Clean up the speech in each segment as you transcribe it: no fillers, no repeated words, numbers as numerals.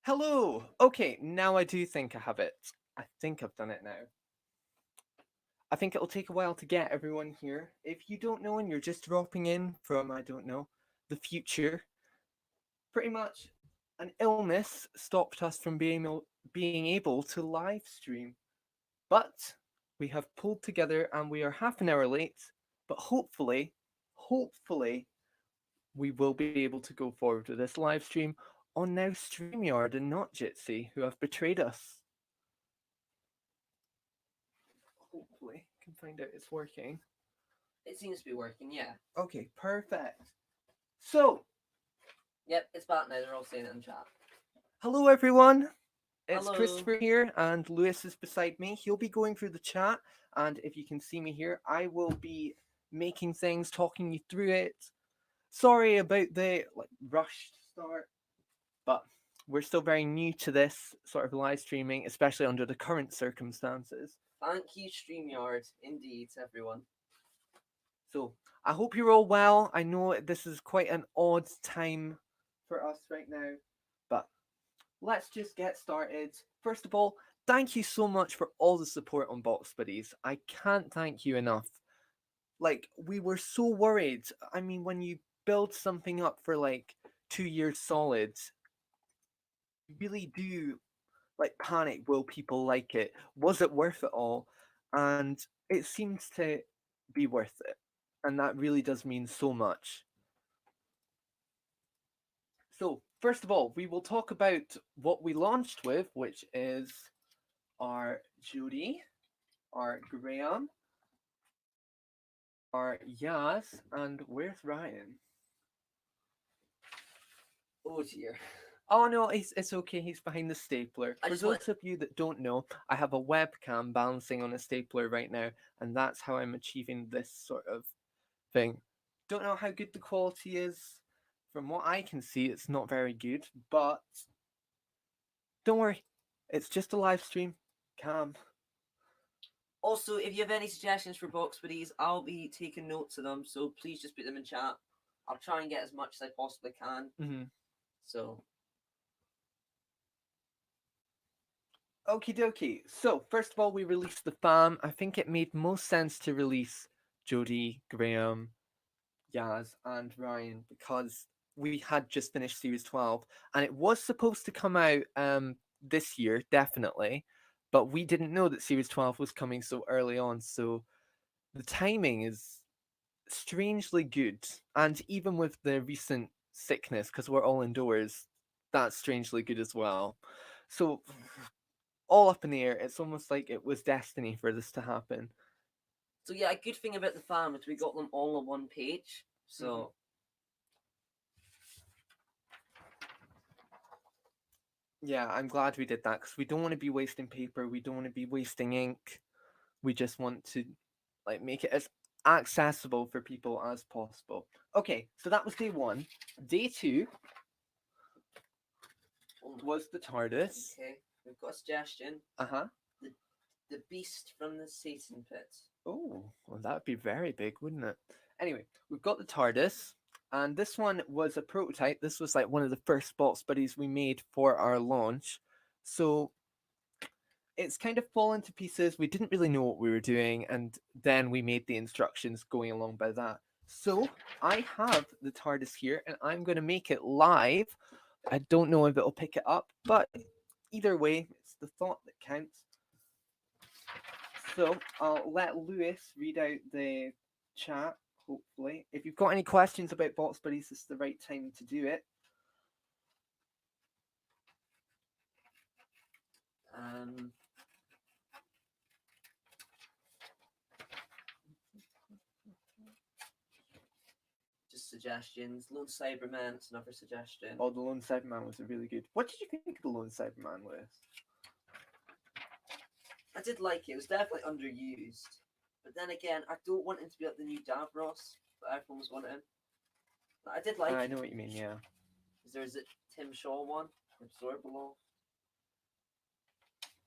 Hello. Okay, now I do think I have it. I think I've done it now. I think it'll take a while to get everyone here. If you don't know and you're just dropping in from, I don't know, the future, pretty much an illness stopped us from being able to live stream. But we have pulled together and we are half an hour late, but hopefully, we will be able to go forward with this live stream on now StreamYard and not Jitsi, who have betrayed us. Hopefully, can find out it's working. It seems to be working, yeah. Okay, perfect. So, Yep, it's back now. They're all saying it in chat. hello everyone. It's Hello. Christopher here, and Lewis is beside me. He'll be going through the chat, and if you can see me here, I will be making things, talking you through it. Sorry about the rushed start, but we're still very new to this sort of live streaming, especially under the current circumstances. Thank you, StreamYard. Indeed, everyone. So I hope you're all well. I know this is quite an odd time for us right now, but let's just get started. First of all, thank you so much for all the support on Box Buddies. I can't thank you enough. Like, we were so worried. I mean, when you build something up for like 2 years solid, you really do like panic. Will people like it? Was it worth it all? And it seems to be worth it. And that really does mean so much. So, first of all, we will talk about what we launched with, which is our Judy, our Graham, our Yaz, and where's Ryan? Oh dear. Oh no, it's okay. He's behind the stapler. I For just want. those of you that don't know, I have a webcam balancing on a stapler right now, and that's how I'm achieving this sort of thing. Don't know how good the quality is. From what I can see, it's not very good, but don't worry. It's just a live stream. Cam. Also, if you have any suggestions for box buddies, I'll be taking notes of them. So please just put them in chat. I'll try and get as much as I possibly can. Mm-hmm. So. Okie dokie. So, first of all, we released the fam. I think it made most sense to release Jody, Graham, Yaz, and Ryan because we had just finished Series 12 and it was supposed to come out this year, definitely. But we didn't know that Series 12 was coming so early on. So, the timing is strangely good. And even with the recent sickness, because we're all indoors, that's strangely good as well. So, all up in the air. It's almost like it was destiny for this to happen. So yeah, a good thing about the farm is we got them all on one page. So. Yeah, I'm glad we did that because we don't want to be wasting paper. We don't want to be wasting ink. We just want to like make it as accessible for people as possible. Okay, so that was day one. Day two was the TARDIS. Okay, we've got a suggestion. Uh huh. The the beast from the Satan pit. Oh, well, that would be very big, wouldn't it? Anyway, we've got the TARDIS, and this one was a prototype. This was like one of the first box buddies we made for our launch. So it's kind of fallen to pieces. We didn't really know what we were doing, and then we made the instructions going along by that. So I have the TARDIS here, and I'm going to make it live. I don't know if it'll pick it up, but either way, it's the thought that counts. So I'll let Lewis read out the chat, hopefully. If you've got any questions about Box Buddies, this is the right time to do it. Um, just suggestions. Lone Cyberman's another suggestion. Oh, the Lone Cyberman was a really good. What did you think of the Lone Cyberman, Lewis? I did like it. It was definitely underused. But then again, I don't want him to be like the new Davros that everyone was wanting. But I did like I it. know what you mean, yeah. There's a Tim Shaw one, Absorbable.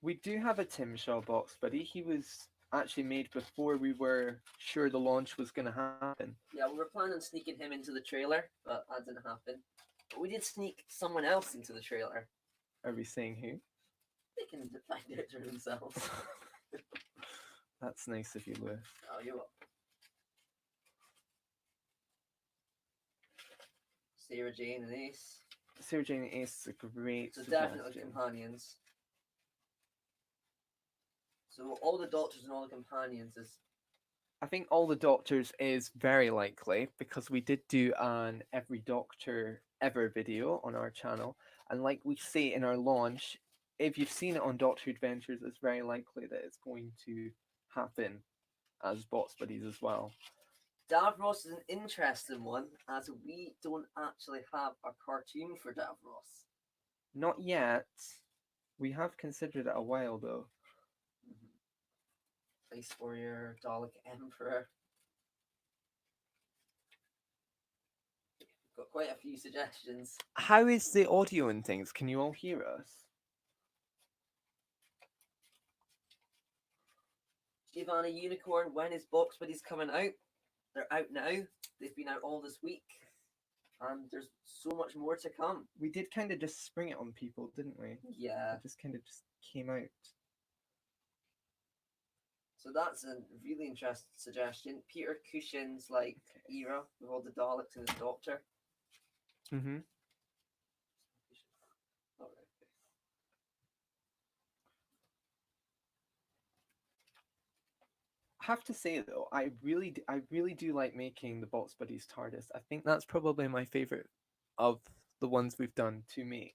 We do have a Tim Shaw Box Buddy. He was actually made before we were sure the launch was going to happen. Yeah, we were planning on sneaking him into the trailer, but that didn't happen. But we did sneak someone else into the trailer. Are we saying who? They can find out for themselves. That's nice of you, Lewis. Oh, you're welcome. Sarah Jane and Ace. Sarah Jane and Ace is a great So suggestion. definitely companions. So all the Doctors and all the companions is I think all the Doctors is very likely because we did do an Every Doctor Ever video on our channel, and like we say in our launch, if you've seen it on Doctor Adventures, it's very likely that it's going to happen as Box Buddies as well. Davros is an interesting one, as we don't actually have a cartoon for Davros. Not yet. We have considered it a while though. Place Warrior, Dalek Emperor. Got quite a few suggestions. How is the audio and things? Can you all hear us? Giovanna Unicorn, when is Box Buddies coming out? They're out now. They've been out all this week. And there's so much more to come. We did kind of just spring it on people, didn't we? Yeah. It just kind of just came out. So that's a really interesting suggestion. Peter Cushing's like era with all the Daleks and his Doctor. Mm-hmm. Alright. I have to say though, I really do like making the Box Buddies TARDIS. I think that's probably my favorite of the ones we've done to make.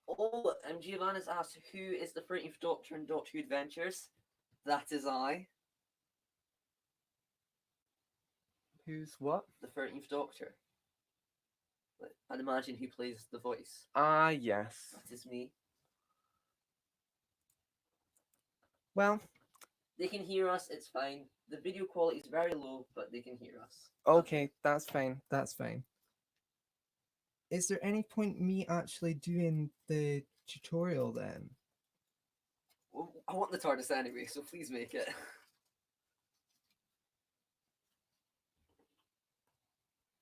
Oh, Giovanna's asked who is the 13th Doctor in Doctor Who Adventures? That is I, Who's what? the 13th Doctor. I'd imagine who plays the voice. Ah, yes. That is me. Well, They can hear us, it's fine. The video quality is very low, but they can hear us. okay, that's fine. That's fine. Is there any point me actually doing the tutorial then? Well, I want the TARDIS anyway, so please make it.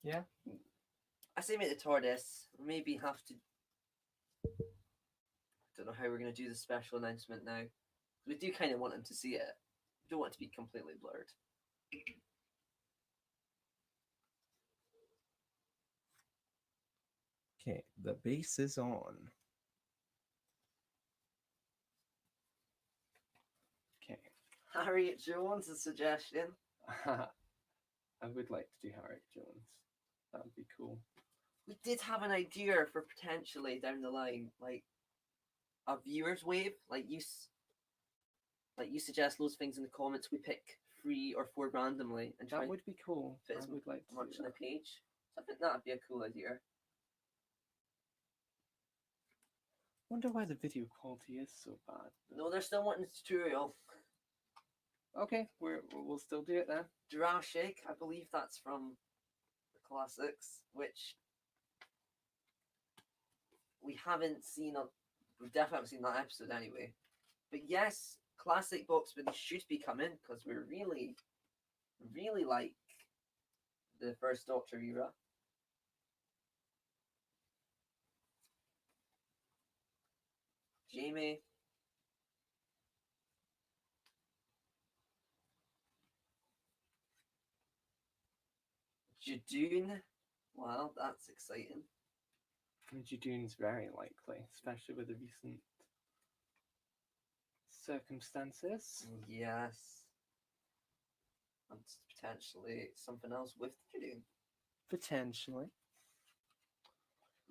Yeah. I say make the TARDIS. Maybe have to. Don't know how we're going to do the special announcement now. We do kind of want him to see it. We don't want it to be completely blurred. Okay, the base is on. Okay. Harriet Jones' suggestion. I would like to do Harriet Jones. That would be cool. We did have an idea for potentially down the line, like a viewers wave. Like you suggest those things in the comments. We pick 3 or 4 randomly and try That would be cool. fit I as would like to much do on a that. page. So I think that would be a cool idea. Wonder why the video quality is so bad. No, they're still wanting a tutorial. Okay, we'll still do it then. Jurassic, I believe that's from the classics, which we haven't seen. We definitely haven't seen that episode anyway. But yes, classic Box Buddies should be coming because we really, really like the first Doctor era. Jamie. Jadoon. Wow, that's exciting. Jadoon's very likely, especially with the recent circumstances. Yes. And potentially something else with Jadoon. Potentially.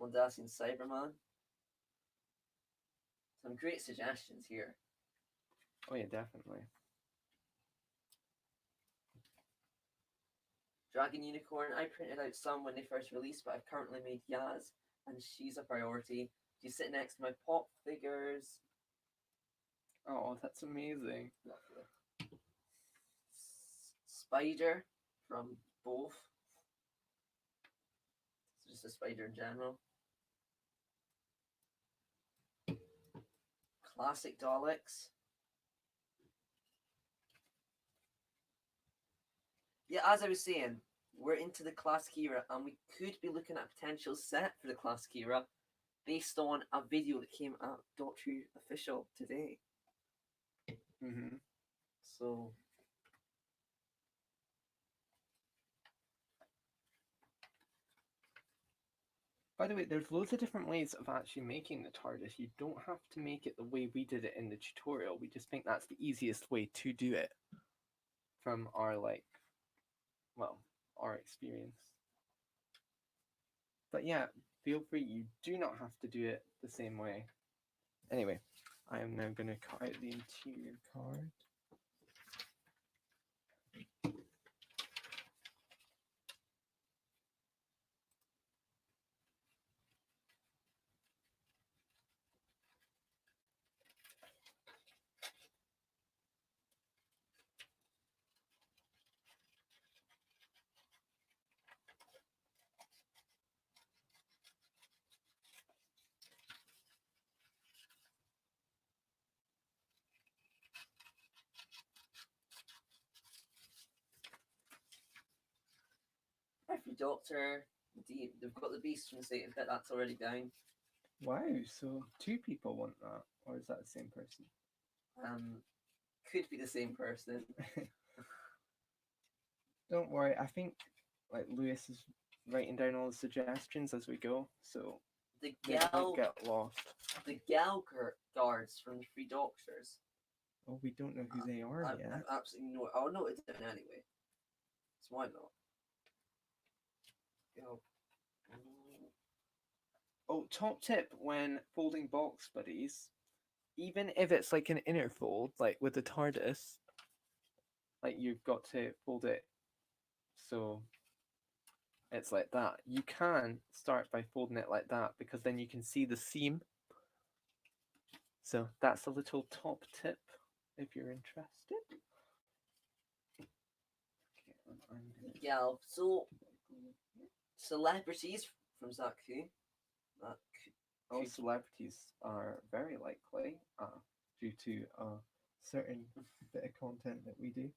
Mondasian Cyberman. Some great suggestions here. Oh yeah, definitely. Dragon Unicorn, I printed out some when they first released, but I've currently made Yaz, and she's a priority. She's sitting next to my pop figures. Oh, that's amazing. Lovely. Spider from both. It's just a spider in general. Classic Daleks. yeah, as I was saying, we're into the classic era, and we could be looking at a potential set for the classic era based on a video that came out Doctor Who official today. Mm-hmm. So By the way, there's loads of different ways of actually making the TARDIS. You don't have to make it the way we did it in the tutorial. We just think that's the easiest way to do it from our, like, well, our experience. But yeah, feel free. You do not have to do it the same way. Anyway, I am now going to cut out the interior card. every Doctor, they've got the Beast from the Satan Pit. That's already down. Wow, so 2 people want that, or is that the same person? Could be the same person. Don't worry, I think like Lewis is writing down all the suggestions as we go, so The they won't Gal, get lost. the Gal guards from the Three Doctors. Oh, we don't know who they are I yet. absolutely no. I'll note it down anyway. So why not? Gal. Oh, top tip when folding box buddies, even if it's like an inner fold, like with the TARDIS, like you've got to fold it so it's like that. You can start by folding it like that because then you can see the seam. So that's a little top tip if you're interested. Okay, Gal. So celebrities from Zaku. That all celebrities are very likely due to a certain bit of content that we do.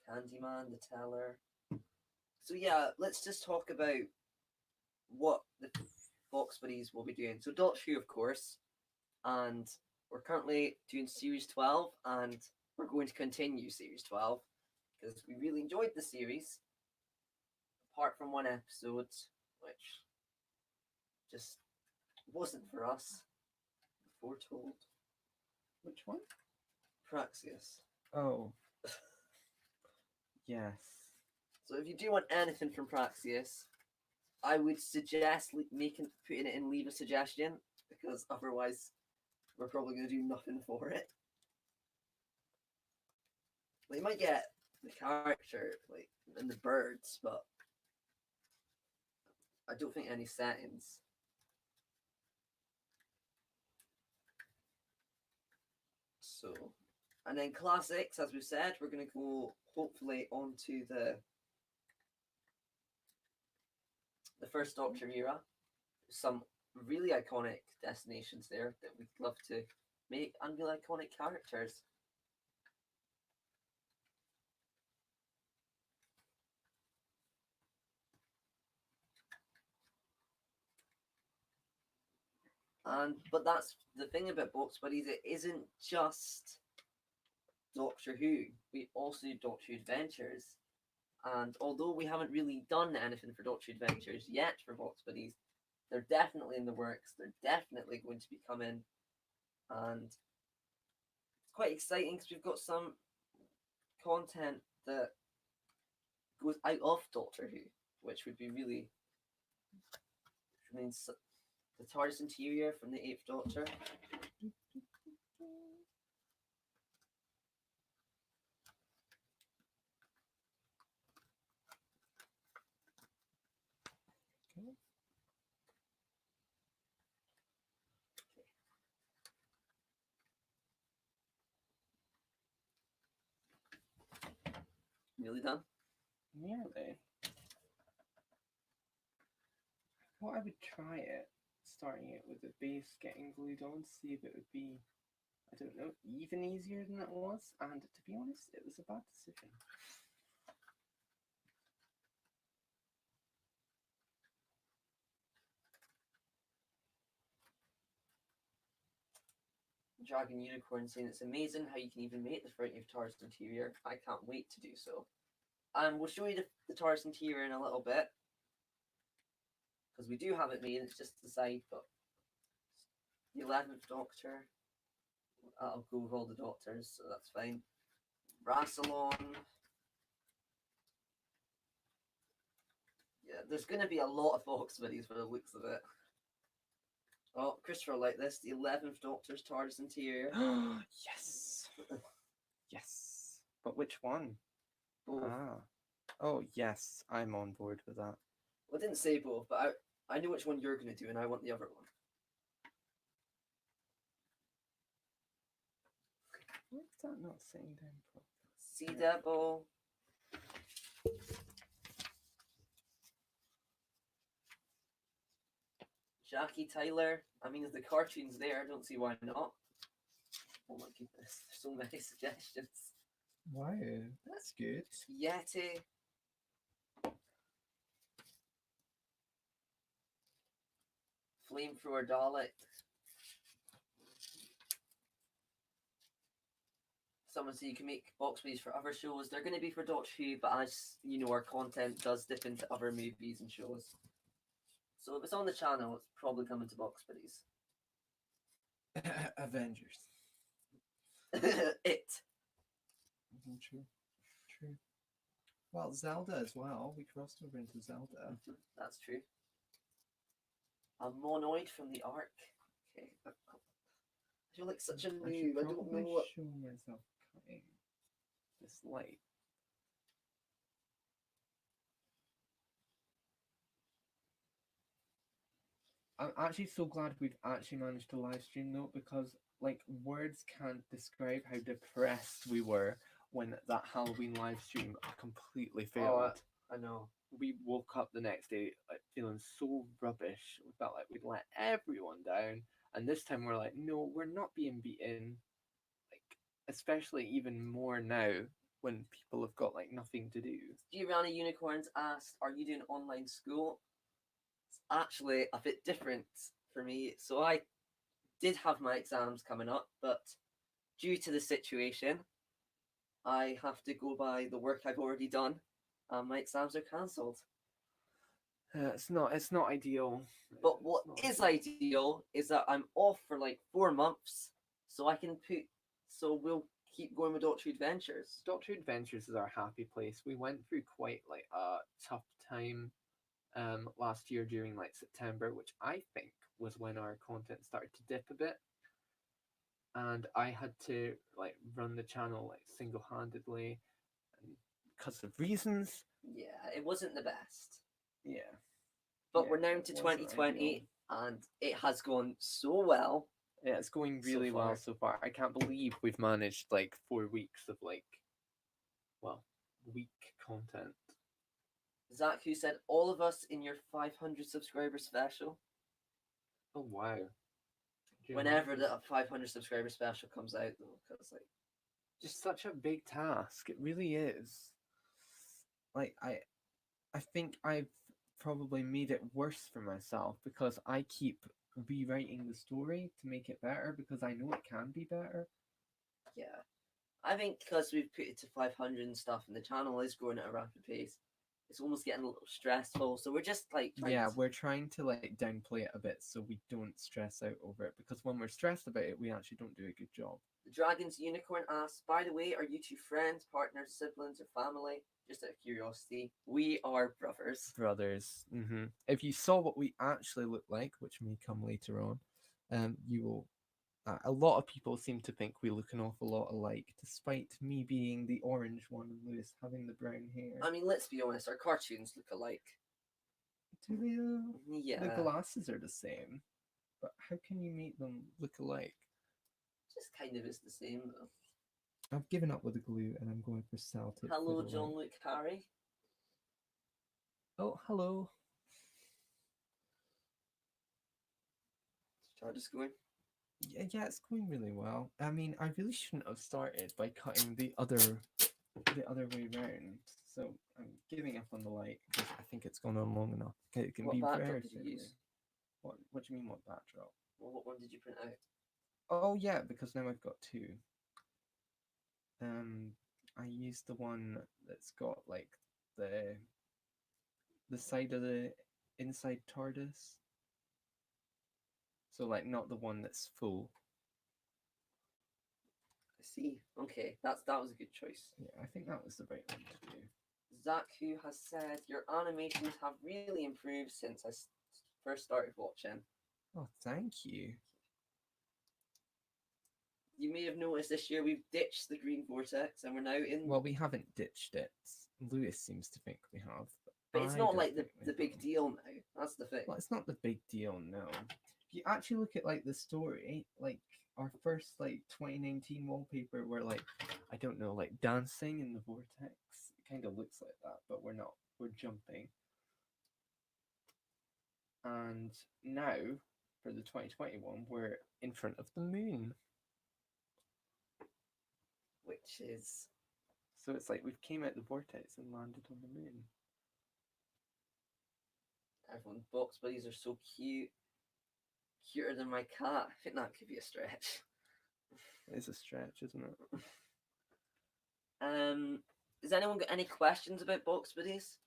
Candyman, the Teller. So yeah, let's just talk about what the box buddies will be doing. So Doctor Who, of course, and we're currently doing series 12, and we're going to continue series 12 because we really enjoyed the series, apart from one episode which just wasn't for us. Foretold. Which one? Praxius. Oh. Yes. So if you do want anything from Praxius, I would suggest putting it in leave a suggestion, because otherwise we're probably going to do nothing for it. Well, you might get the character like and the birds, but I don't think any settings. So, and then classics, as we said, we're going to go hopefully onto the first Doctor era. Some really iconic destinations there that we'd love to make, and really iconic characters. But that's the thing about Box Buddies, it isn't just Doctor Who. We also do Doctor Who Adventures. And although we haven't really done anything for Doctor Who Adventures yet for Box Buddies, they're definitely in the works. They're definitely going to be coming. And it's quite exciting because we've got some content that goes out of Doctor Who, which would be really, which means the TARDIS interior from the 8th Doctor. Okay. Nearly done. Nearly. Well, I would try it, starting it with the base getting glued on, see if it would be, I don't know, even easier than it was. And to be honest, it was a bad decision. Dragon Unicorn saying it's amazing how you can even make the front of TARDIS interior. I can't wait to do so. And we'll show you the TARDIS interior in a little bit. Because we do have it made, it's just the side, but the 11th Doctor. I'll go with all the Doctors, so that's fine. Rassilon. Yeah, there's going to be a lot of box videos for the looks of it. Oh, Christopher like this, the 11th Doctor's TARDIS interior. Yes. Yes. But which one? Both. Ah. Oh, yes. I'm on board with that. Well, I didn't say both, but I know which one you're going to do, and I want the other one. Why is that not sitting down properly? Sea Devil. Jackie Tyler. I mean, the cartoon's there. I don't see why not. Oh my goodness, there's so many suggestions. Wow, that's good. Yeti. Flamethrower Dalek. Someone said you can make box movies for other shows. They're going to be for Doctor Who, but as you know, our content does dip into other movies and shows. So if it's on the channel, it's probably coming to box buddies. Avengers. It. True. True. Well, Zelda as well. We crossed over into Zelda. That's true. A monoid from the Ark. Okay. I feel like such a noob. I don't know what. Show myself cutting this light. I'm actually so glad we've actually managed to live stream though, because like words can't describe how depressed we were when that Halloween live stream completely failed. I know. We woke up the next day like, feeling so rubbish. We felt like we'd let everyone down, and this time we're like, no, we're not being beaten. Like, especially even more now when people have got like nothing to do. Giovanna Unicorns asked, "Are you doing online school?" It's actually a bit different for me. So I did have my exams coming up, but due to the situation, I have to go by the work I've already done, and my exams are cancelled. It's not ideal. But what is ideal is that I'm off for like 4 months, so I can put. So we'll keep going with Doctor Who Adventures. Doctor Who Adventures is our happy place. We went through quite like a tough time last year during like September, which I think was when our content started to dip a bit. And I had to like run the channel like single-handedly and because of reasons. Yeah, it wasn't the best. Yeah. But Yeah, we're now it into wasn't 2020 ideal. and it has gone so well. Yeah, it's going So really well far. so far. I can't believe we've managed like 4 weeks of like, well, weak content. Zach, who said all of us in your 500 subscriber special. Oh wow. Whenever the 500 subscriber special comes out, though, because like, Just such a big task. It really is. Like I think I've probably made it worse for myself because I keep rewriting the story to make it better because I know it can be better. yeah, I think because we've put it to 500 and stuff, and the channel is growing at a rapid pace, it's almost getting a little stressful. So we're just like, We're trying to like downplay it a bit so we don't stress out over it because when we're stressed about it, we actually don't do a good job. The Dragon's Unicorn asks, by the way, are you two friends, partners, siblings, or family? Just out of curiosity, we are brothers. Brothers. If you saw what we actually look like, which may come later on, you will. A lot of people seem to think we look an awful lot alike, despite me being the orange one and Lewis having the brown hair. I mean, let's be honest, our cartoons look alike. Do they though? Yeah. The glasses are the same, but how can you make them look alike? Just kind of is the same though. I've given up with the glue and I'm going for Celtic. Hello, John Luke Harry. Oh, hello. Just going. Yeah, it's going really well. I mean, I really shouldn't have started by cutting the other way round. So I'm giving up on the light because I think it's gone on long enough. It can What be backdrop very did you similar. use? What do you mean? What backdrop? Well, what one did you print out? Oh yeah, because now I've got two. Um, I used the one that's got like the the side of the inside TARDIS. So like not the one that's full. I see. Okay, that was a good choice. Yeah, I think that was the right one to do. Zaku has said your animations have really improved since I first started watching. Oh, thank you. You may have noticed this year we've ditched the green vortex and we're now in. Well, we haven't ditched it. Lewis seems to think we have, but it's I not don't like think we the big have. deal now. That's the thing. Well, it's not the big deal, no. If you actually look at like the story, like our first like 2019 wallpaper, we're like, I don't know, like dancing in the vortex. It kind of looks like that, but we're not. We're jumping. And now for the 2021, we're in front of the moon. Which is. So it's like we've came out the vortex and landed on the moon. Everyone's box buddies are so cute. Cuter than my cat. I think that could be a stretch. It is a stretch, isn't it? Has anyone got any questions about box buddies?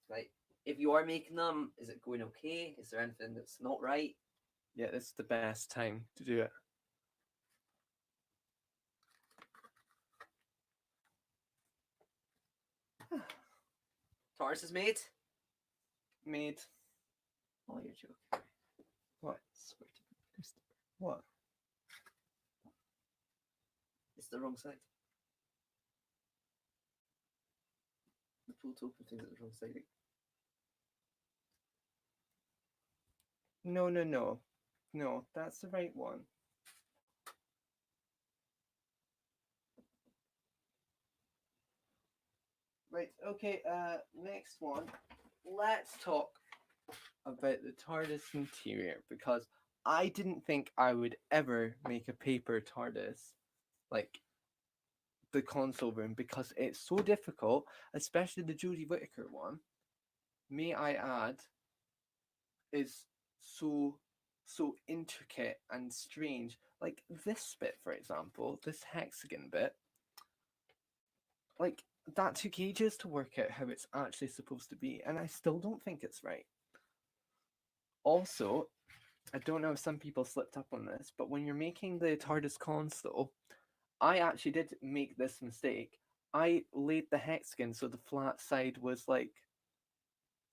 Like, if you are making them, is it going okay? Is there anything that's not right? Yeah, it's the best time to do it. TARDIS is made? Made. Oh, you're joking. What? Swear to God, Christopher. What? It's the wrong side. The pull to open thing's at the wrong side. No, no, no. No, that's the right one. Right, okay, next one. Let's talk about the TARDIS interior, because I didn't think I would ever make a paper TARDIS, like the console room, because it's so difficult, especially the Jodie Whittaker one. May I add, is so intricate and strange. Like this bit, for example, this hexagon bit, like that took ages to work out how it's actually supposed to be, and I still don't think it's right. Also, I don't know if some people slipped up on this, but when you're making the TARDIS console, I actually did make this mistake. I laid the hexagon so the flat side was like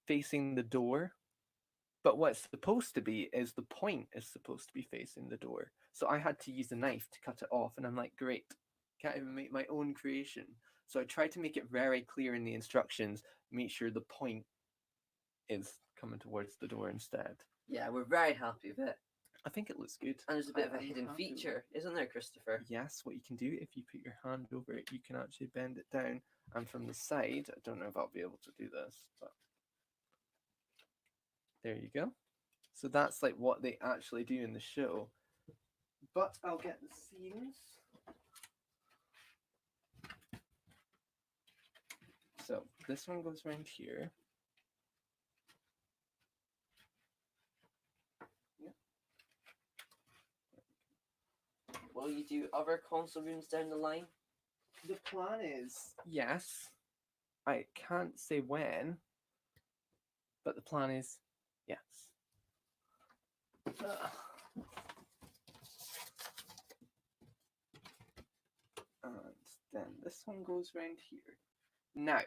facing the door. But what's supposed to be is the point is supposed to be facing the door. So I had to use a knife to cut it off, and I'm like, great, can't even make my own creation. So I tried to make it very clear in the instructions, make sure the point is coming towards the door instead. Yeah, we're very happy with it. I think it looks good. And there's a bit of a I'm hidden happy with feature, isn't there, Christopher? Yes, what you can do, if you put your hand over it, you can actually bend it down. And from the side, I don't know if I'll be able to do this, but there you go. So that's like what they actually do in the show. But I'll get the scenes. So this one goes around here. Will you do other console rooms down the line? The plan is yes. I can't say when, but the plan is yes. And then this one goes around here. Now,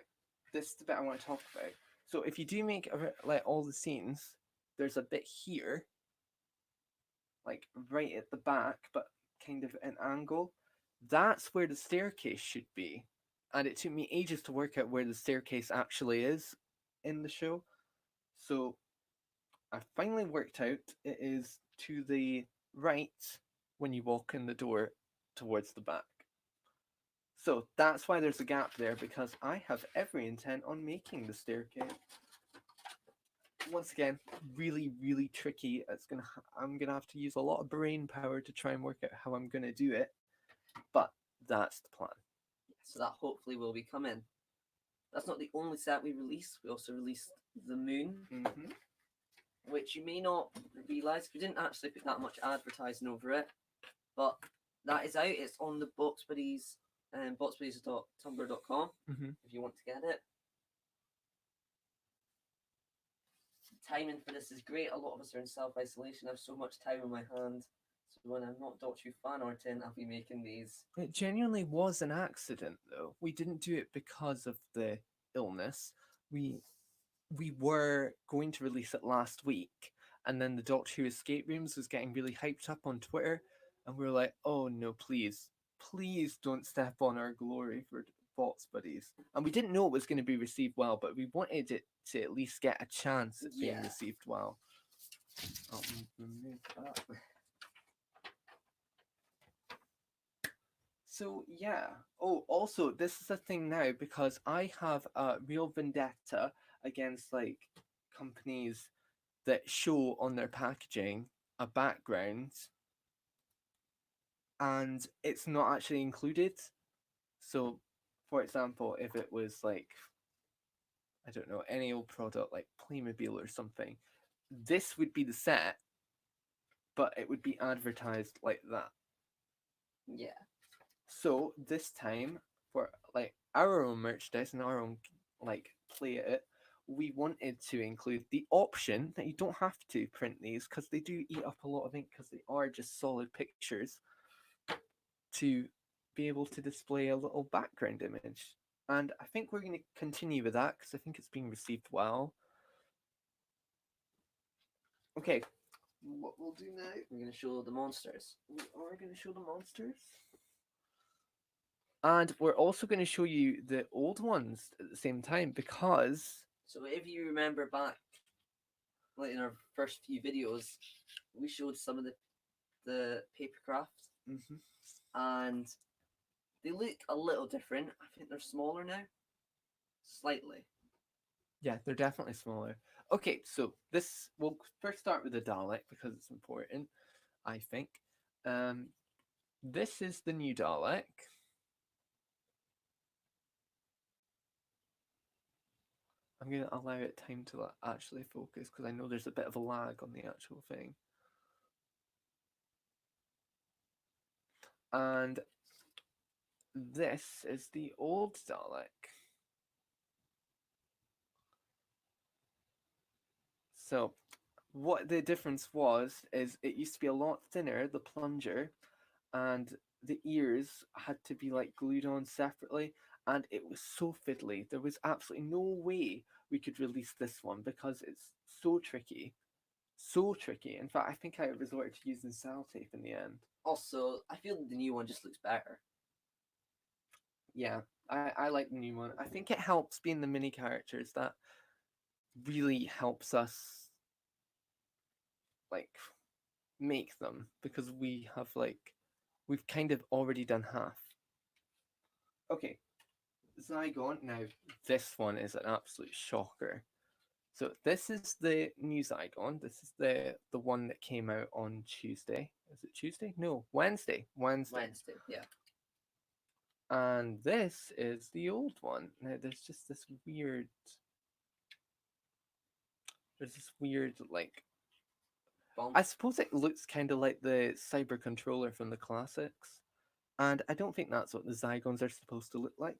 this is the bit I want to talk about. So if you do make like all the scenes, there's a bit here, like right at the back, but kind of an angle. That's where the staircase should be. And it took me ages to work out where the staircase actually is in the show. So I finally worked out it is to the right when you walk in the door towards the back. So that's why there's a gap there, because I have every intent on making the staircase. Once again, really, really tricky. I'm gonna have to use a lot of brain power to try and work out how I'm gonna do it, but that's the plan. So that hopefully will be coming. That's not the only set we released. We also released the moon. Mm-hmm. which you may not realise. We didn't actually put that much advertising over it, but that is out. It's on the Box Buddies, boxbuddies.tumblr.com Mm-hmm. if you want to get it. Timing for this is great. A lot of us are in self-isolation. I have so much time on my hands. So when I'm not Doctor Who fan arting, I'll be making these. It genuinely was an accident, though. We didn't do it because of the illness. We were going to release it last week, and then the Doctor Who Escape Rooms was getting really hyped up on Twitter, and we were like, "Oh no, please, please don't step on our glory for Box Buddies." And we didn't know it was going to be received well, but we wanted it to at least get a chance at being Yeah. received well. I'll remove that. So yeah. Oh, also, this is a thing now because I have a real vendetta against like companies that show on their packaging a background and it's not actually included. So, for example, if it was like, I don't know, any old product like Playmobil or something, this would be the set, but it would be advertised like that. Yeah. So this time, for like our own merchandise and our own like play it, we wanted to include the option that you don't have to print these because they do eat up a lot of ink because they are just solid pictures, to be able to display a little background image. And I think we're going to continue with that because I think it's being received well. Okay, what we'll do now, We're going to show the monsters. we are going to show the monsters. And we're also going to show you the old ones at the same time because So if you remember back, like in our first few videos, we showed some of the paper crafts, and they look a little different. I think they're smaller now, slightly. yeah, they're definitely smaller. Okay, so this we'll first start with the Dalek because it's important, I think. This is the new Dalek. I'm going to allow it time to actually focus because I know there's a bit of a lag on the actual thing. And this is the old Dalek. So what the difference was is it used to be a lot thinner, the plunger, and the ears had to be like glued on separately, and it was so fiddly. There was absolutely no way we could release this one because it's so tricky. So tricky. In fact, I think I resorted to using sellotape in the end. Also, I feel the new one just looks better. Yeah, I like the new one. I think it helps being the mini characters. That really helps us like make them because we have like we've kind of already done half. Okay, Zygon. Now this one is an absolute shocker. So this is the new Zygon. This is the one that came out on Tuesday. Is it Tuesday? No, Wednesday. Wednesday. Yeah. And this is the old one. Now there's just this weird. There's this weird like. Bump. I suppose it looks kind of like the Cyber Controller from the classics, and I don't think that's what the Zygons are supposed to look like.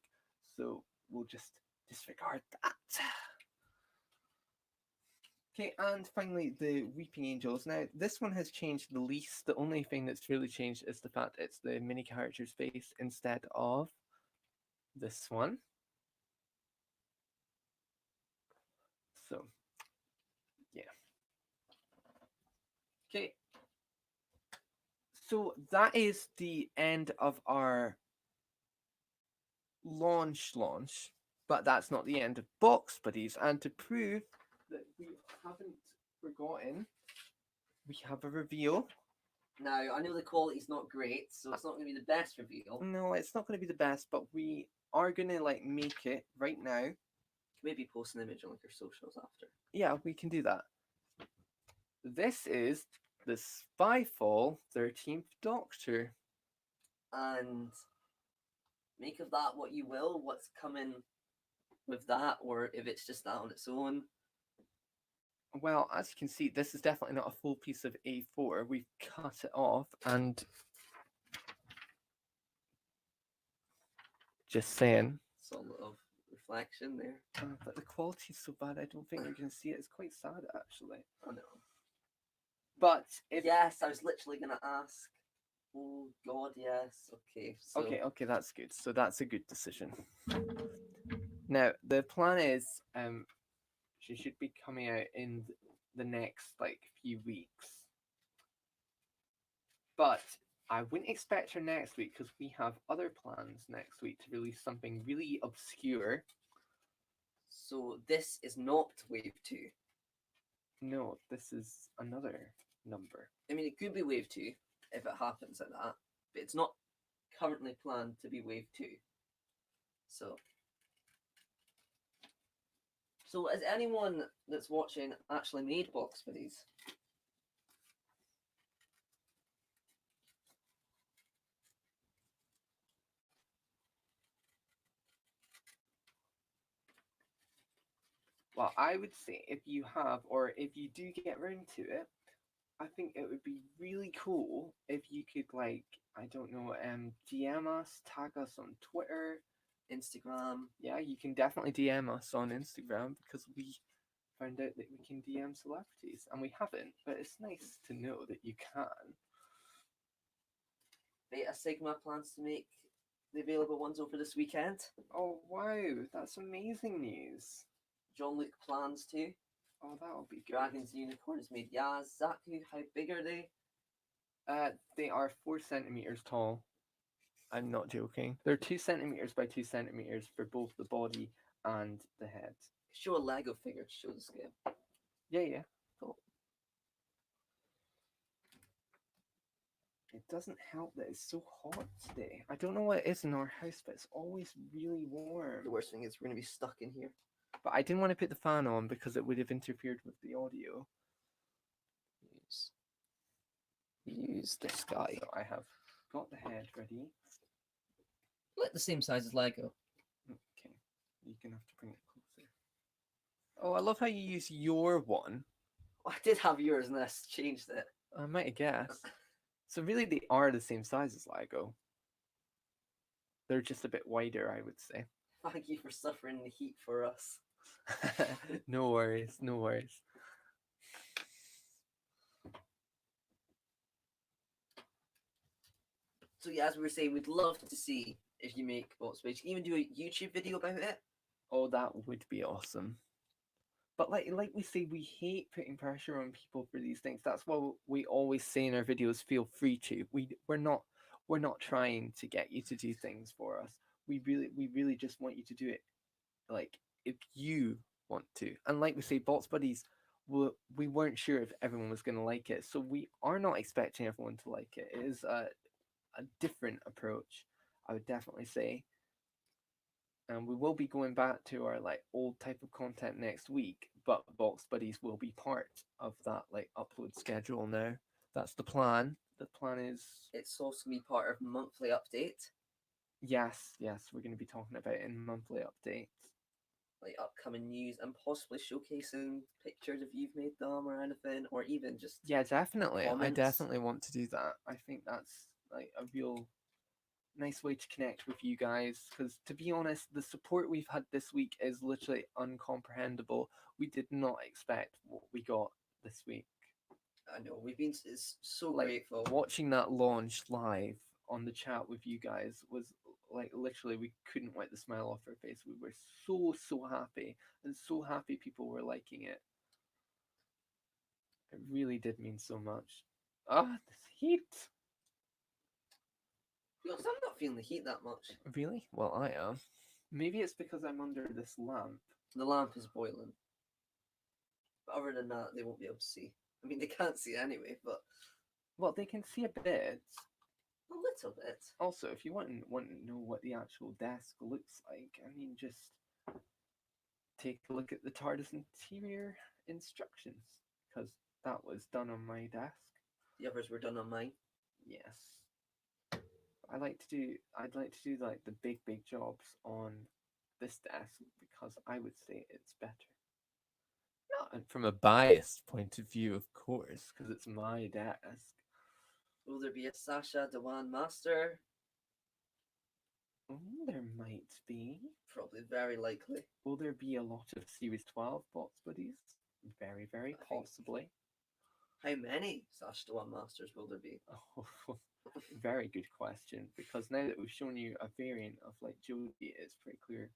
So we'll just disregard that. Okay, and finally the Weeping Angels. Now this one has changed the least. The only thing that's really changed is the fact it's the mini character's face instead of this one. So yeah. Okay. So that is the end of our launch, but that's not the end of Box Buddies. And to prove that we haven't forgotten, we have a reveal. Now, I know the quality's not great, so it's not going to be the best reveal. No, it's not going to be the best, but we are going to like make it right now. Maybe post an image on like your socials after. Yeah, we can do that. This is the Spyfall 13th Doctor. And make of that what you will, what's coming with that, or if it's just that on its own. Well, as you can see, this is definitely not a full piece of A4. We've cut it off, and just saying. Sort of reflection there. But the quality's so bad, I don't think you're going to see it. It's quite sad, actually. I know. But if Yes, I was literally gonna ask. Oh God, yes. Okay, so okay, that's good. So that's a good decision. Now the plan is, she should be coming out in the next like few weeks. But I wouldn't expect her next week because we have other plans next week to release something really obscure. so this is not wave two. No, this is another number. I mean, it could be wave two if it happens like that, but it's not currently planned to be wave two. So, so has anyone that's watching actually made box buddies? Well, I would say if you have, or if you do get round to it, I think it would be really cool if you could, like, I don't know, DM us, tag us on Twitter, Instagram. Yeah, you can definitely DM us on Instagram because we found out that we can DM celebrities and we haven't, but it's nice to know that you can. Beta Sigma plans to make the available ones over this weekend. Oh wow, that's amazing news. John Luke plans to. Oh, that'll be good. Dragons and Unicorns made Yaz. Zaku, how big are they? They are 4 centimeters tall. I'm not joking. They're 2 centimeters by 2 centimeters for both the body and the head. Show a Lego figure to show the scale. Yeah. Cool. It doesn't help that it's so hot today. I don't know what it is in our house, but it's always really warm. The worst thing is we're going to be stuck in here. But I didn't want to put the fan on because it would have interfered with the audio. Use this guy. So I have got the head ready. Like the same size as Lego. Okay, you're gonna have to bring it closer. Oh, I love how you use your one. Oh, I did have yours and I changed it. I might have guessed. So really, they are the same size as Lego. They're just a bit wider, I would say. Thank you for suffering the heat for us. No worries, no worries. So yeah, as we were saying, we'd love to see if you make box buddies. You can even do a YouTube video about it. Oh, that would be awesome. But like we say, we hate putting pressure on people for these things. That's why we always say in our videos, feel free to. We're not trying to get you to do things for us. We really just want you to do it, like, if you want to. And like we say, Bots Buddies, we weren't sure if everyone was going to like it, so we are not expecting everyone to like it. It is a different approach, I would definitely say. And we will be going back to our like old type of content next week, but Box Buddies will be part of that like upload schedule now. That's the plan. The plan is It's also going to be part of monthly update, yes, we're going to be talking about it in monthly updates. like upcoming news and possibly showcasing pictures if you've made them or anything, or even just Yeah, definitely. I comments. definitely want to do that. I think that's like a real nice way to connect with you guys because, to be honest, the support we've had this week is literally uncomprehendable. We did not expect what we got this week. I know we've been so Like, grateful. watching that launch live on the chat with you guys was like literally we couldn't wipe the smile off our face. We were so happy and so happy people were liking it. It really did mean so much. Ah, this heat. Because I'm not feeling the heat that much. Really? Well, I am. Maybe it's because I'm under this lamp. The lamp is boiling. But other than that, they won't be able to see. I mean, they can't see anyway, but Well, they can see a bit. a little bit. Also, if you want to know what the actual desk looks like, I mean, just take a look at the TARDIS interior instructions, because that was done on my desk. The others were done on mine. Yes. I'd like to do like the big jobs on this desk because I would say it's better. Not from a biased point of view, of course, because it's my desk. Will there be a Sasha Dewan Master? There might be. Probably very likely. Will there be a lot of Series 12 box buddies? Very, very I think- possibly. How many Sasha Dewan Masters will there be? Oh, very good question. Because now that we've shown you a variant of like Jodie, it's pretty clear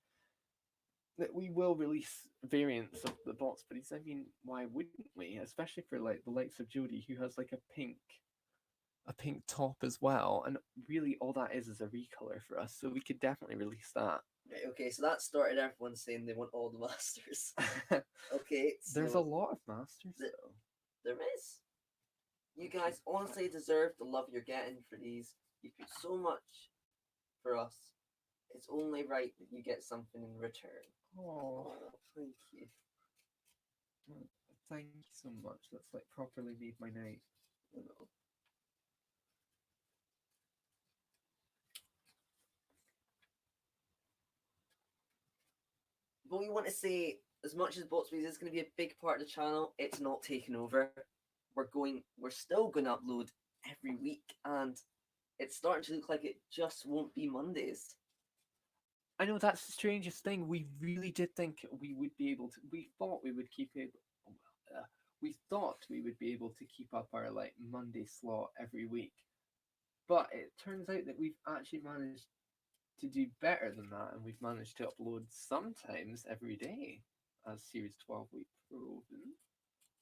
that we will release variants of the box buddies. I mean, why wouldn't we? Especially for like the likes of Jodie, who has like a pink top as well, and really all that is a recolor for us. So we could definitely release that. Right, okay, so that started everyone saying they want all the Masters. Okay, There's a so lot of masters the- though. there is. You guys honestly deserve the love you're getting for these. You put so much for us. It's only right that you get something in return. Oh, Thank you. thank you so much. That's like properly made my night. You know. But we want to say, as much as Botsbees is going to be a big part of the channel, it's not taken over. We're still going to upload every week, and it's starting to look like it just won't be Mondays. I know that's the strangest thing. We really did think we would be able to. We thought we would keep it. We thought we would be able to keep up our like Monday slot every week, but it turns out that we've actually managed to do better than that, and we've managed to upload sometimes every day as Series 12 week proven.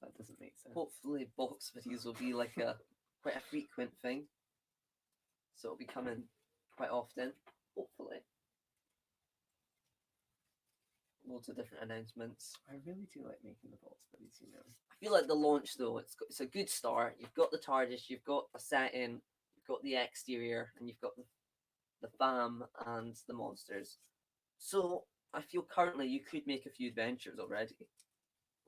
That doesn't make sense. Hopefully, box videos will be like a quite a frequent thing, so it'll be coming quite often. Hopefully, loads of different announcements. I really do like making the box buddies, you know. I feel like the launch though, it's a good start. You've got the TARDIS, you've got a setting, you've got the exterior, and you've got the fam and the monsters. So I feel currently you could make a few adventures already.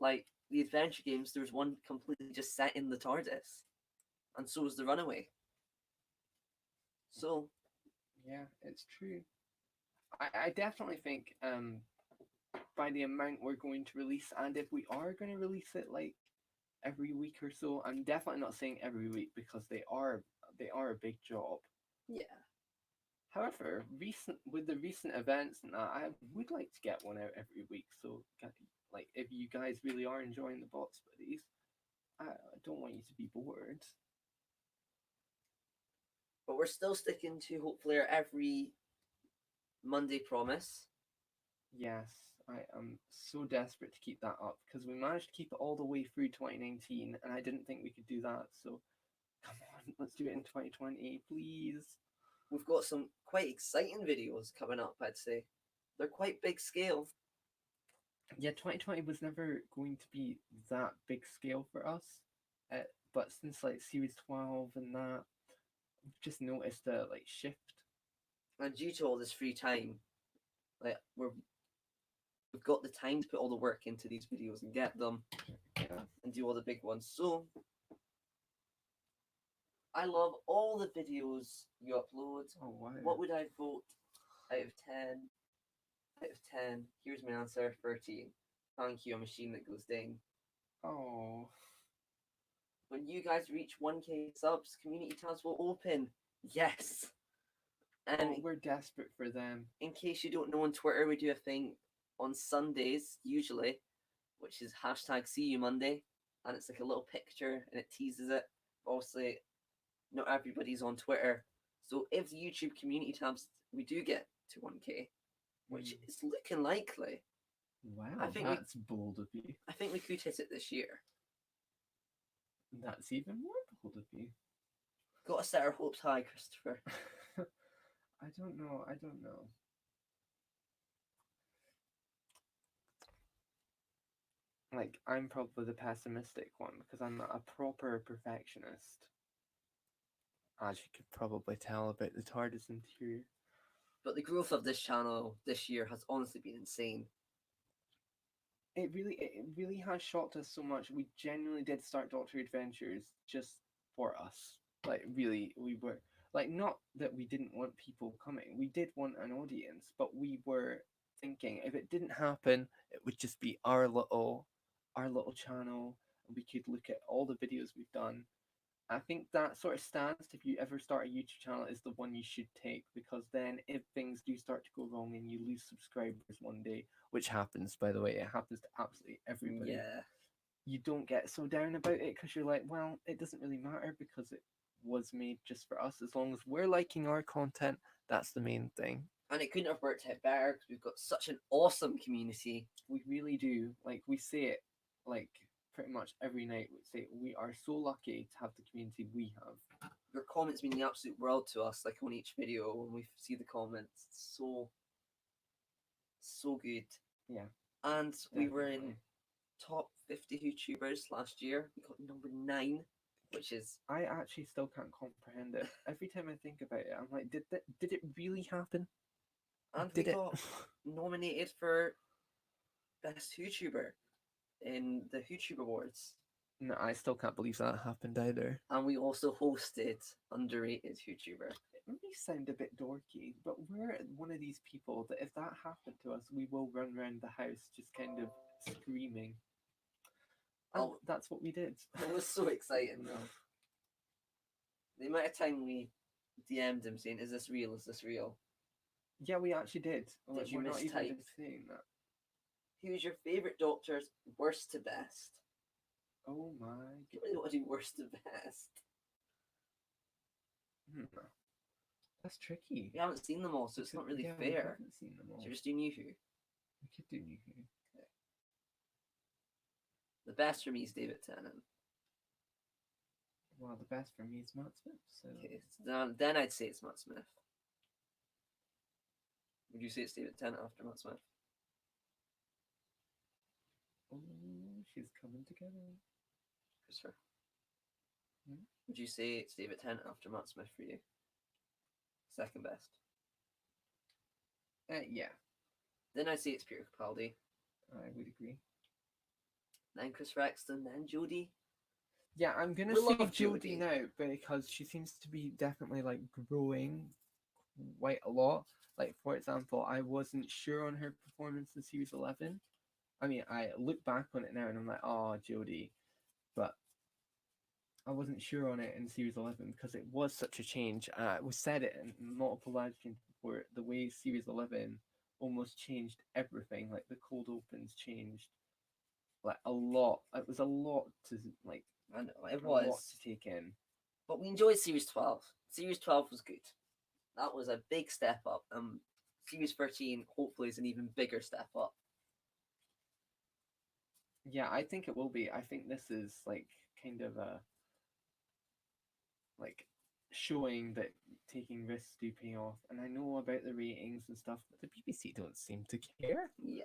Like the adventure games, there's one completely just set in the TARDIS, and so is the Runaway. So Yeah, it's true. I definitely think by the amount we're going to release, and if we are going to release it like every week or so, I'm definitely not saying every week because they are a big job. yeah, However, with the recent events and that, I would like to get one out every week. So, like, if you guys really are enjoying the box buddies, I don't want you to be bored. but we're still sticking to hopefully our every Monday promise. Yes, I am so desperate to keep that up because we managed to keep it all the way through 2019, and I didn't think we could do that. So, come on, let's do it in 2020, please. We've got some quite exciting videos coming up, I'd say. They're quite big scale. Yeah, 2020 was never going to be that big scale for us, but since like Series 12 and that, we've just noticed a like shift. And due to all this free time, like we've got the time to put all the work into these videos and get them Yeah. and do all the big ones. So I love all the videos you upload. Oh wow. What would I vote out of 10? Out of 10, here's my answer, 13. Thank you, a machine that goes ding. Oh. When you guys reach 1k subs, community tabs will open. Yes. And Oh, we're desperate for them. in case you don't know, on Twitter, we do a thing on Sundays, usually, which is hashtag See You Monday. And it's like a little picture and it teases it. Obviously, not everybody's on Twitter. So if the YouTube community tabs, we do get to 1k, which is looking likely. Wow, I think that's bold of you. I think we could hit it this year. That's even more bold of you. Got to set our hopes high, Christopher. I don't know. I don't know. Like, I'm probably the pessimistic one because I'm a proper perfectionist. As you could probably tell about the TARDIS interior. But the growth of this channel this year has honestly been insane. It really has shocked us so much. We genuinely did start Doctor Adventures just for us. Like, really, we were like, not that we didn't want people coming. We did want an audience, but we were thinking if it didn't happen, it would just be our little our little channel and we could look at all the videos we've done. I think that sort of stance, if you ever start a YouTube channel, is the one you should take, because then if things do start to go wrong and you lose subscribers one day, which happens, by the way, it happens to absolutely everybody, Yeah. you don't get so down about it because you're like, well, it doesn't really matter because it was made just for us. As long as we're liking our content, that's the main thing. And it couldn't have worked out better because we've got such an awesome community. We really do. Like, we say it like pretty much every night. We say we are so lucky to have the community we have. Your comments mean the absolute world to us, like on each video when we see the comments. It's so good. Yeah. And we were in definitely. top 50 YouTubers last year. We got number 9, which is I actually still can't comprehend it. Every time I think about it, I'm like, did it really happen? and Did we it? got nominated for best YouTuber in the YouTube Awards. No, I still can't believe that happened either. And we also hosted underrated YouTuber. It may sound a bit dorky, but we're one of these people that if that happened to us, we will run around the house just kind of screaming. And Oh, that's what we did. it was so exciting though. The amount of time we DM'd him saying, "Is this real? Is this real?" Yeah, we actually did. Did you we're not even mistype? just saying that. Who's your favourite Doctor's worst to best? Oh my I don't really want to do worst to best. god. That's tricky. We haven't seen them all, so it's not really Yeah, we fair. haven't seen them all. So just do New Who. We could do New Who. The best for me is David Tennant. Well, the best for me is Matt Smith. So Okay, so then I'd say it's Matt Smith. Would you say it's David Tennant after Matt Smith? oh, she's coming together. Christopher? Hmm? Would you say it's David Tennant after Matt Smith for you? Second best. Yeah, Then I'd say it's Peter Capaldi. I would agree. Then Chris Rexton. Then Jodie. Yeah, I'm gonna We say love Jodie Jodie. now because she seems to be definitely like growing quite a lot. Like, for example, I wasn't sure on her performance in Series 11. I mean, I look back on it now and I'm like, oh, Jodie, but I wasn't sure on it in Series 11 because it was such a change. We said it in multiple live streams before. The way Series 11 almost changed everything. Like the cold opens changed like a lot. It was a lot to like. I know, it A lot was. to take in. But we enjoyed Series 12. Series 12 was good. That was a big step up. Series 13 hopefully is an even bigger step up. Yeah, I think it will be. I think this is like kind of a like showing that taking risks do pay off. And I know about the ratings and stuff, but the BBC don't seem to care, Yeah.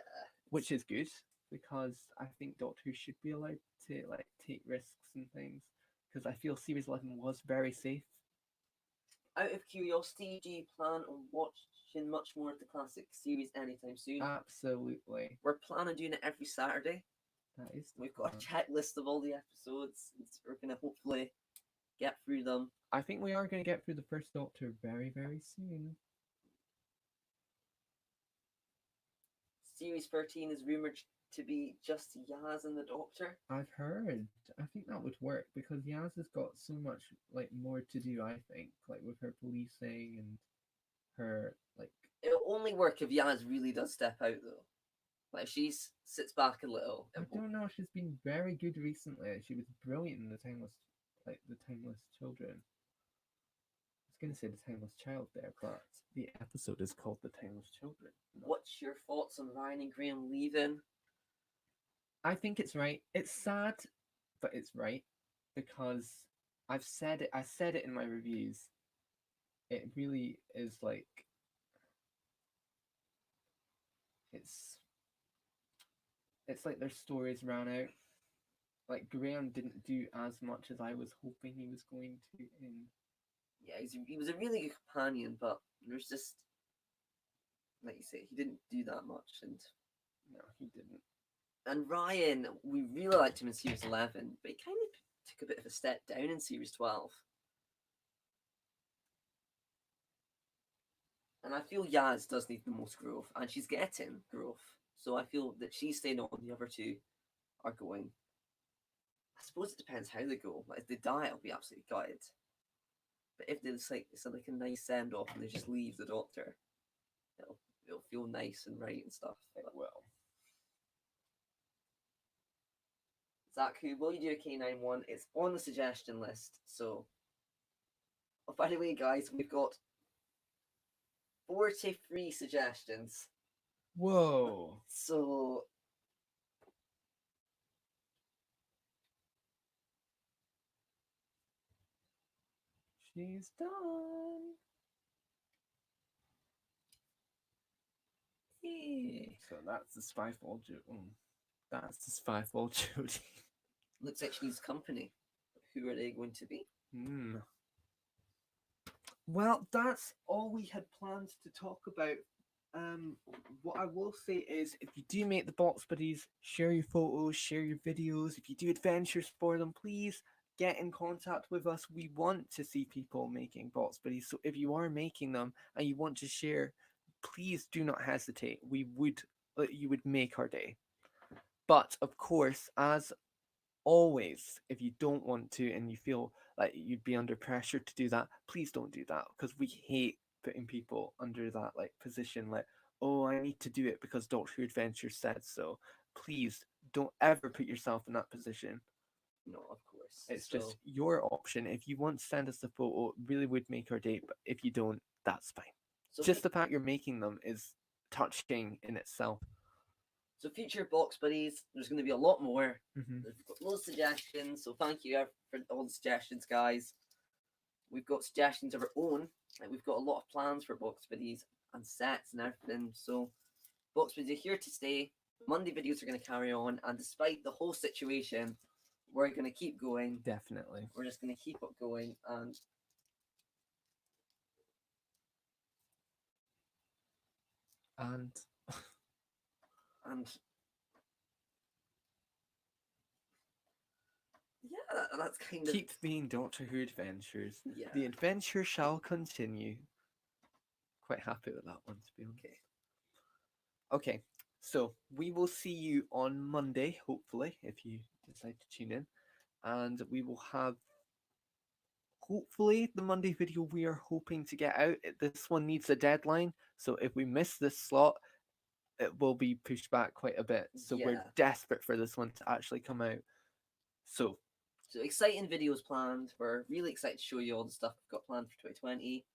which is good because I think Doctor Who should be allowed to like take risks and things because I feel Series 11 was very safe. Out of curiosity, do you plan on watching much more of the classic series anytime soon? Absolutely. We're planning doing it every Saturday. That is the We've got a plan. checklist of all the episodes. We're going to hopefully get through them. I think we are going to get through the first Doctor very, very soon. Series 13 is rumoured to be just Yaz and the Doctor. I've heard. I think that would work because Yaz has got so much like more to do. I think like with her policing and her like. It'll only work if Yaz really does step out, though. Like if she sits back a little. I don't know. She's been very good recently. She was brilliant in the Timeless Children. I was gonna say the Timeless Child there, but the episode is called the Timeless Children. What's your thoughts on Ryan and Graham leaving? I think it's right. It's sad, but it's right because I've said it. I said it in my reviews. It really is like it's like their stories ran out. Like Graham didn't do as much as I was hoping he was going to in. Yeah, he was a really good companion, but there's just, like you say, he didn't do that much. And he didn't. And Ryan, we really liked him in Series 11, but he kind of took a bit of a step down in Series 12. And I feel Yaz does need the most growth, and she's getting growth. So I feel that she's staying on, the other two are going. I suppose it depends how they go. Like if they die, I'll be absolutely gutted. But if it's like a nice send off and they just leave the Doctor, it'll it'll feel nice and right and stuff. It But will. Zach, who will you do a K91? It's on the suggestion list. So, oh, by the way, guys, we've got 43 suggestions. Whoa. So, She's done. yeah. So that's the Spyfall Jodie. That's the Spyfall Jodie. Looks like she needs company. Who are they going to be? Hmm. Well, that's all we had planned to talk about. What I will say is, if you do make the box buddies, share your photos, share your videos. If you do adventures for them, please get in contact with us. We want to see people making box buddies. So if you are making them and you want to share, please do not hesitate. You would make our day. But of course, as always, if you don't want to and you feel like you'd be under pressure to do that, please don't do that, because we hate putting people under that like position, like, oh, I need to do it because Doctor Who Adventure said so. Please don't ever put yourself in that position. No, of course. It's So, just your option. If you want to send us a photo, it really would make our day, but if you don't, that's fine. so Just the fact you're making them is touching in itself. So future box buddies, there's going to be a lot more. Mm-hmm. We've got loads of suggestions, so thank you for all the suggestions, guys. We've got suggestions of our own. Like we've got a lot of plans for box buddies and sets and everything. So box buddies are here to stay. Monday videos are going to carry on, and despite the whole situation, we're going to keep going. Definitely. We're just going to keep it going, And and yeah, that's kind of keep being Doctor Who adventures. yeah. The adventure shall continue. Quite happy with that one, to be honest. Okay, so we will see you on Monday, hopefully, if you decide to tune in. And we will have, hopefully, the Monday video we are hoping to get out. This one needs a deadline, so if we miss this slot, it will be pushed back quite a bit. So we're Yeah. desperate for this one to actually come out. So So exciting videos planned. We're really excited to show you all the stuff we've got planned for 2020.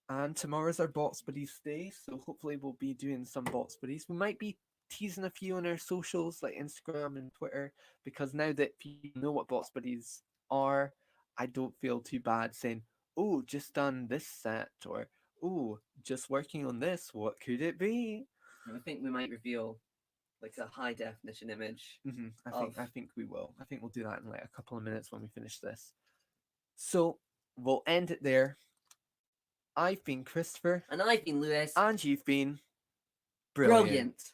And tomorrow's our Box Buddies day, so hopefully we'll be doing some Box Buddies. We might be teasing a few on our socials like Instagram and Twitter, because now that you know what Box Buddies are, I don't feel too bad saying, oh, just done this set, or oh, just working on this, what could it be? And I think we might reveal like a high definition image. I think we will. I think we'll do that in like a couple of minutes when we finish this. So we'll end it there. I've been Christopher. And I've been Lewis. And you've been brilliant. Brilliant.